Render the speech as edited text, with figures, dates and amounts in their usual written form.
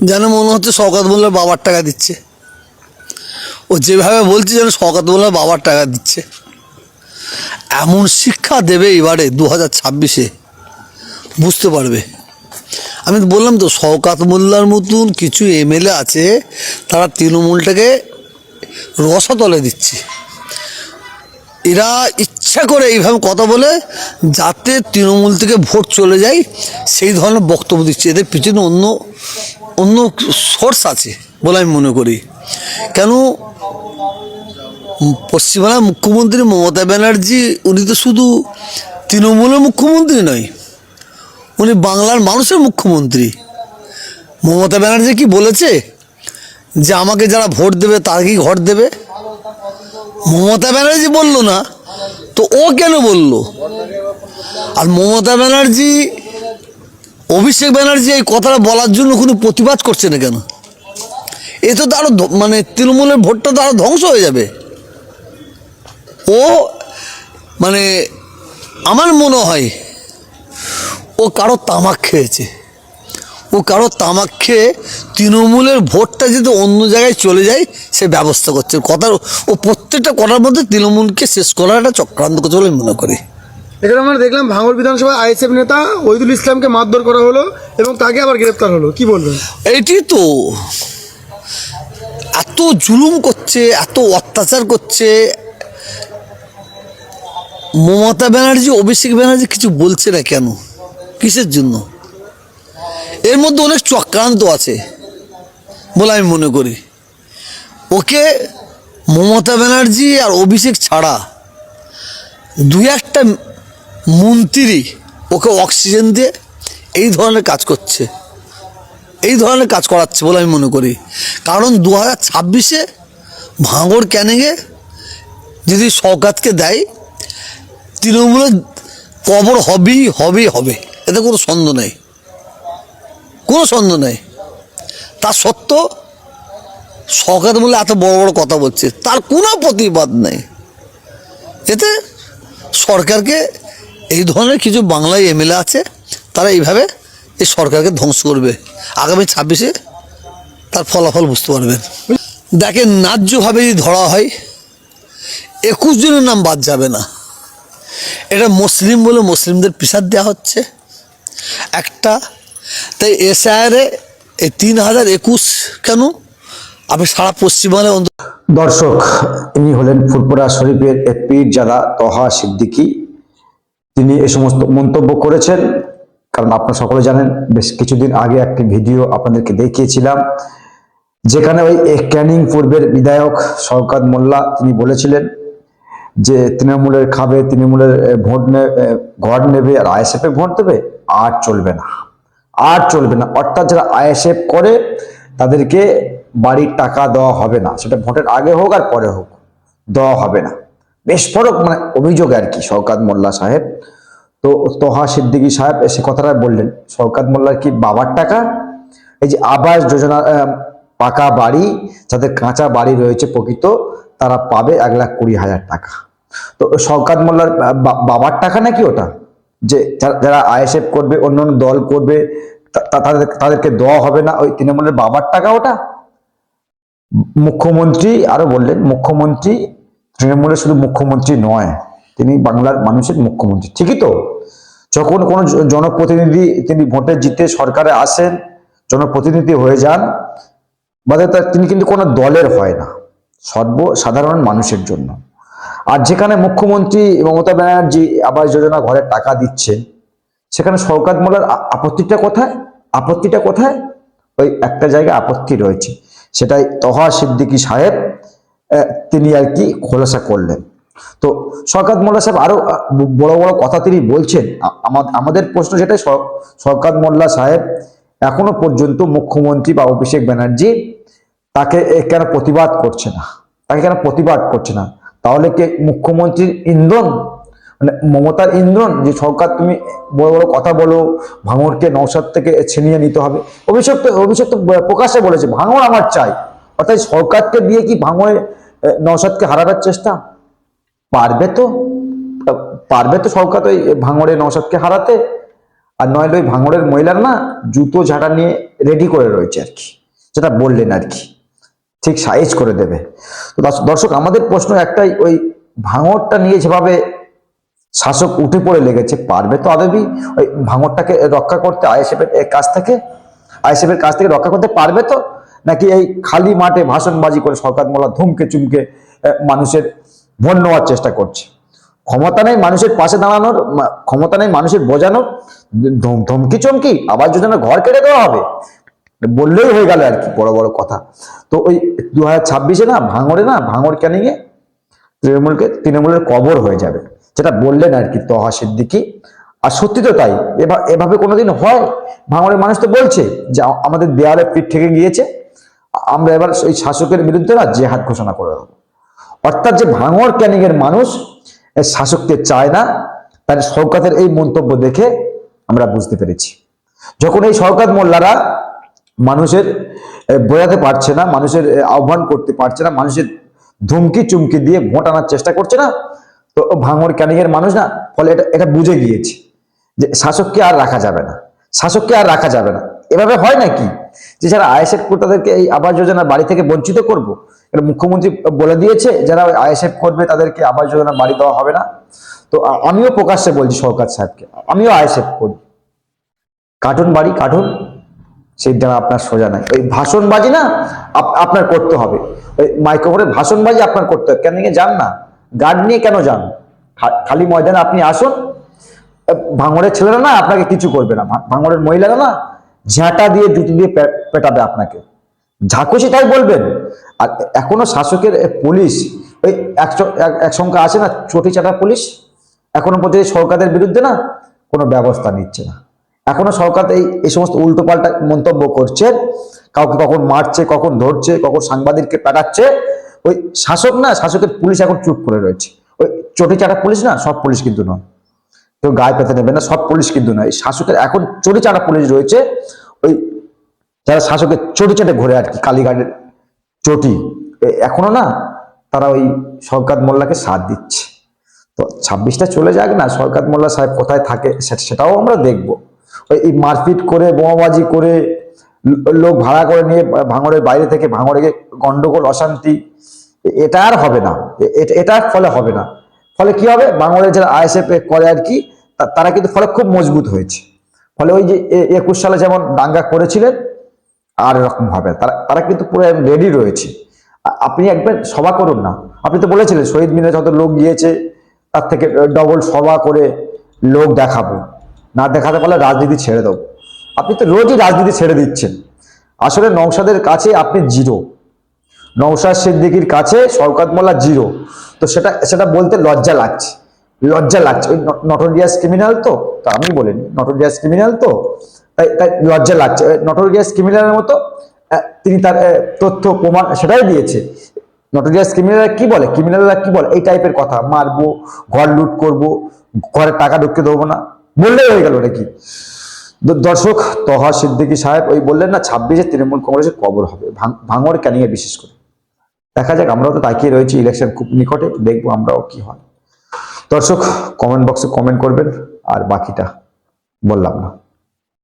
যেন মনে হচ্ছে শওকত মোল্লার বাবার টাকা দিচ্ছে। ও যেভাবে বলছে যেন শওকত মোল্লার বাবার টাকা দিচ্ছে। এমন শিক্ষা দেবে এবারে 2026-এ, বুঝতে পারবে। আমি তো বললাম তো, শওকত মোল্লার মতন কিছু এমএলএ আছে, তারা তৃণমূলটাকে রসাতলে দিচ্ছে। এরা ইচ্ছা করে এইভাবে কথা বলে যাতে তৃণমূল থেকে ভোট চলে যায়, সেই ধরনের বক্তব্য দিচ্ছে। এদের পিছনে অন্য অন্য সোর্স আছে বলে আমি মনে করি। কেন, পশ্চিমবাংলার মুখ্যমন্ত্রী মমতা ব্যানার্জি, উনি তো শুধু তৃণমূলের মুখ্যমন্ত্রী নয়, উনি বাংলার মানুষের মুখ্যমন্ত্রী। মমতা ব্যানার্জি কি বলেছে যে আমাকে যারা ভোট দেবে তার কি ঘর দেবে? মমতা ব্যানার্জি বলল না তো ও কেন বলল? আর মমতা ব্যানার্জি, অভিষেক ব্যানার্জি এই কথাটা বলার জন্য কোনো প্রতিবাদ করছে না কেন? এ তো আরো মানে তৃণমূলের ভোটটা তো আরো ধ্বংস হয়ে যাবে। ও মানে আমার মনে হয় ও কারো তামাক খেয়েছে। ও কারো তামাক খেয়ে তৃণমূলের ভোটটা যদি অন্য জায়গায় চলে যায় সে ব্যবস্থা করছে। কথার ও প্রত্যেকটা কথার মধ্যে তৃণমূলকে শেষ করার একটা চক্রান্ত করছে বলে মনে করি। এখানে আমরা দেখলাম ভাঙড় বিধানসভা আইএসএফ নেতা ওহিদুল ইসলামকে মারধর করা হলো এবং তাকে আবার গ্রেপ্তার হলো, কি বলবেন? এইটি তো এত জুলুম করছে, এত অত্যাচার করছে। মমতা ব্যানার্জি, অভিষেক ব্যানার্জি কিছু বলছে না কেন? কিসের জন্য? এর মধ্যে অনেক চক্রান্ত আছে বলে আমি মনে করি। ওকে মমতা ব্যানার্জি আর অভিষেক ছাড়া দুই একটা মন্ত্রী ওকে অক্সিজেন দিয়ে এই ধরনের কাজ করছে, এই ধরনের কাজ করাচ্ছে বলে আমি মনে করি। কারণ 2026-এ ভাঙড় ক্যানিংয়ে যদি শওকতকে দেয়, তৃণমূলের কবর হবেই হবে হবে, এতে কোনো সন্দেহ নেই, কোনো সন্দেহ নেই। তা সত্ত্বেও শওকত মোল্লা এত বড় বড় কথা বলছে, তার কোনো প্রতিবাদ নেই। এতে সরকারকে, এই ধরনের কিছু বাংলায় এমএলএ আছে, তারা এইভাবে এই সরকারকে ধ্বংস করবে। আগামী 26-এ তার ফলাফল বুঝতে পারবেন। দেখেন, ন্যায্যভাবে যদি ধরা হয় 21 জনের নাম বাদ যাবে না। এটা মুসলিম বলে মুসলিমদের প্রেসার দেওয়া হচ্ছে একটা। তাই এসআইআরে এই 3021 কেন, আপনি সারা পশ্চিমবাংলায় দর্শক, ইনি হলেন ফুরপুরা শরীফের পীরজাদা তহা সিদ্দিকী। তিনি এ সমস্ত মন্তব্য করেছেন কারণ আপনারা সকলে জানেন, বেশ কিছুদিন আগে একটি ভিডিও আপনাদেরকে দেখিয়েছিলাম, যেখানে ওই ক্যানিং পূর্বের বিধায়ক শওকত মোল্লা তিনি বলেছিলেন যে তৃণমূলের খাবে, তৃণমূলের ভোট ঘর নেবে আর আইএসএফ এ ভোট দেবে, আর চলবে না, আর চলবে না। অর্থাৎ যারা আইএসএফ করে তাদেরকে বাড়ির টাকা দেওয়া হবে না, সেটা ভোটের আগে হোক আর পরে হোক, দেওয়া হবে না। বেশ বড় মানে অভিযোগ আর কি শওকত মোল্লা সাহেব। তো তহা সিদ্দিকী সাহেব সে কথাটা বললেন, শওকত মোল্লার কি বাবার টাকা, এই যে আবাস যোজনা, পাকা বাড়ি, যাদের কাঁচা বাড়ি রয়েছে প্রকৃত, তারা পাবে 1,20,000 টাকা। তো শওকত মোল্লার বাবার টাকা নাকি ওটা, যে যারা আইএসএফ করবে, অন্যান্য দল করবে, তাদেরকে দেওয়া হবে না, ওই তৃণমূলের বাবার টাকা ওটা? মুখ্যমন্ত্রী আরো বললেন, মুখ্যমন্ত্রী তৃণমূলের শুধু মুখ্যমন্ত্রী নয়, তিনি বাংলার মানুষের মুখ্যমন্ত্রী। ঠিকই তো, যখন কোনো জনপ্রতিনিধি তিনি ভোটে জিতে সরকারে আসেন, জনপ্রতিনিধি হয়ে যান, বাদে তিনি কিন্তু কোনো দলের হয় না, সর্বসাধারণ মানুষের জন্য। আর যেখানে মুখ্যমন্ত্রী মমতা ব্যানার্জি আবাস যোজনা ঘরের টাকা দিচ্ছেন, সেখানে শওকত মোল্লার আপত্তিটা কোথায়? আপত্তিটা কোথায়? ওই একটা জায়গায় আপত্তি রয়েছে, সেটাই তহা সিদ্দিকী সাহেব তিনি আর কি খোলাসা করলেন। তো শওকত মোল্লা সাহেব আরো বড় বড় কথা তিনি বলছেন। আমাদের প্রশ্ন সেটাই, শওকত মোল্লা সাহেব এখনো পর্যন্ত মুখ্যমন্ত্রী বা অভিষেক ব্যানার্জি তাকে কেন প্রতিবাদ করছে না, তাকে কেন প্রতিবাদ করছে না? তাহলে কি মুখ্যমন্ত্রীর ইন্ধন, মানে মমতার ইন্ধন, যে সরকার তুমি বড় বড় কথা বলো, ভাঙড়কে নওশাদ থেকে ছিনিয়ে নিতে হবে? অভিষেক তো প্রকাশ্যে বলেছে ভাঙড় আমার চাই। অর্থাৎ সরকারকে দিয়ে কি ভাঙড়ে নওশাদকে হারাবার চেষ্টা? পারবে তো, পারবে তো সরকার ওই ভাঙড়ে নওশাদকে হারাতে? আর নইলে ওই ভাঙড়ের মহিলার না জুতো ঝাঁটা নিয়ে রেডি করে রয়েছে আর কি, যেটা বললেন আর কি, ঠিক সাইজ করে দেবে। তো দর্শক, আমাদের প্রশ্ন একটাই, ওই ভাঙড়টা নিয়ে যেভাবে শাসক উঠে পড়ে লেগেছে, পারবে তো আদবি ওই ভাঙড়টাকে রক্ষা করতে আইএসএফের কাছ থেকে রক্ষা করতে পারবে তো, নাকি এই খালি মাঠে ভাষণবাজি করে শওকত মোল্লা ধুমকে চুমকে মানুষের ভোট নেওয়ার চেষ্টা করছে? ক্ষমতা নেই মানুষের পাশে দাঁড়ানোর, ক্ষমতা নেই মানুষের বোঝানোর, ধমকি চমকি আবাস যোজনা ঘর কেটে দেওয়া হবে বললেই হয়ে গেল আর কি, বড় বড় কথা। তো ওই 2026-এ না ভাঙড় ক্যানিংয়ে তৃণমূলের কবর হয়ে যাবে, যেটা বললেন আর কি তহা সিদ্দিকী। আর সত্যি তো তাই, এভাবে কোনোদিন হয়? ভাঙড়ের মানুষ তো বলছে যে আমাদের দেয়ালে পিঠ থেকে গিয়েছে, আমরা এবার ওই শাসকের বিরুদ্ধে না জেহাদ ঘোষণা করে দেবো। অর্থাৎ যে ভাঙড় ক্যানিং এর মানুষ শাসককে চায় না, তার শওকতের এই মন্তব্য দেখে আমরা বুঝতে পেরেছি। যখন এই শওকত মোল্লারা মানুষের বোঝাতে পারছে না, মানুষের আহ্বান করতে পারছে না, মানুষের ধুমকি চুমকি দিয়ে ভোট আনার চেষ্টা করছে না, তো ভাঙড় ক্যানিং এর মানুষ না ফলে এটা বুঝে গিয়েছে যে শাসককে আর রাখা যাবে না। এভাবে হয় নাকি যে যারা আইএসএফ করবে তাদেরকে এই আবাস যোজনা বাড়ি থেকে বঞ্চিত করব? এটা মুখ্যমন্ত্রী বলে দিয়েছে, যারা আইএসএফ করবে তাদেরকে আবাস যোজনা বাড়ি দেওয়া হবে না। তো আমিও প্রকাশ্যে বলছি শওকত সাহেবকে, আমিও আইএসএফ করি, কার্টুন বাড়ি কার্টুন, সেইটা আপনার সোজা নাই। ওই ভাষণবাজি না আপনার করতে হবে, ওই মাইক্রোফোনে ভাষণবাজি আপনার করতে হবে। কেন যান না, গার্ড নিয়ে কেন যান? খালি ময়দানে আপনি আসুন, ভাঙড়ের ছেলেরা না আপনাকে কিছু করবে না, ভাঙড়ের মহিলারা না ঝাঁটা দিয়ে জুতি দিয়ে পেটাবে আপনাকে, ঝাঁকুশি তাই বলবেন। আর এখনো শাসকের পুলিশ ওই এক সংখ্যা আছে না চটি চাটা পুলিশ, এখনো পর্যন্ত সরকারের বিরুদ্ধে না কোনো ব্যবস্থা নিচ্ছে না। এখনো সরকার এই সমস্ত উল্টোপাল্টা মন্তব্য করছে, কাউকে কখন মারছে, কখন ধরছে, কখন সাংবাদিককে পেটাচ্ছে। ওই শাসকের পুলিশ এখন চুপ করে রয়েছে। ওই চটি চাটা পুলিশ না, সব পুলিশ কিন্তু নয়, কেউ গায়ে পেতে নেবে না, সব পুলিশ কিন্তু নয়। শাসকের এখন চটি চাটা পুলিশ রয়েছে, ওই যারা শাসকের চটি চাটে ঘোরে আর কি, কালীঘাটের চটি, এখনো না তারা ওই শওকত মোল্লাকে সাথ দিচ্ছে। তো 26টা চলে যাক না, শওকত মোল্লা সাহেব কোথায় থাকে সেটাও আমরা দেখবো। ওই মারপিট করে, বোমাবাজি করে, লোক ভাড়া করে নিয়ে ভাঙড়ের বাইরে থেকে ভাঙড়ে গন্ডগোল অশান্তি, এটা আর হবে না, এটার ফলে হবে না। ফলে কি হবে, ভাঙড়ের যারা আইএসএফ করে আর কি, তারা কিন্তু ফলে খুব মজবুত হয়েছে। ফলে ওই যে 21 সালে যেমন দাঙ্গা করেছিলেন, আর এরকম ভাবে তারা কিন্তু পুরো রেডি রয়েছে। আপনি একবার সভা করুন না, আপনি তো বলেছিলেন শহীদ মিনারে যত লোক গিয়েছে তার থেকে ডবল সভা করে লোক দেখাবো, না দেখাতে পারলে রাজনীতি ছেড়ে দেবো। আপনি তো রোজই রাজনীতি ছেড়ে দিচ্ছেন। আসলে নওশাদের কাছে আপনি জিরো, নওশাদ সিদ্দিকীর কাছে শওকত মোল্লা জিরো। তো সেটা বলতে লজ্জা লাগছে। ওই নটোরিয়াস ক্রিমিনাল তো আমি বলিনি, নটোরিয়াস ক্রিমিনাল তো তাই লজ্জা লাগছে। নটোরিয়াস ক্রিমিনালের মতো তিনি তার তথ্য প্রমাণ সেটাই দিয়েছে। নটোরিয়াস ক্রিমিনালরা কি বলে এই টাইপের কথা, মারবো, ঘর লুট করব, ঘরে টাকা ঢুকতে দেবো না, বললেই হয়ে গেল নাকি? দর্শক, তহা সিদ্দিকী সাহেব ওই বললেন না 26-এ তৃণমূল কংগ্রেসের কবর হবে, ভাঙড় ক্যানিংয়ে বিশেষ করে। দেখা যাক, আমরাও তো তাকিয়ে রয়েছি, ইলেকশন খুব নিকটে, দেখবো আমরাও কি হয়। দর্শক, কমেন্ট বক্সে কমেন্ট করবেন, আর বাকিটা বললাম না।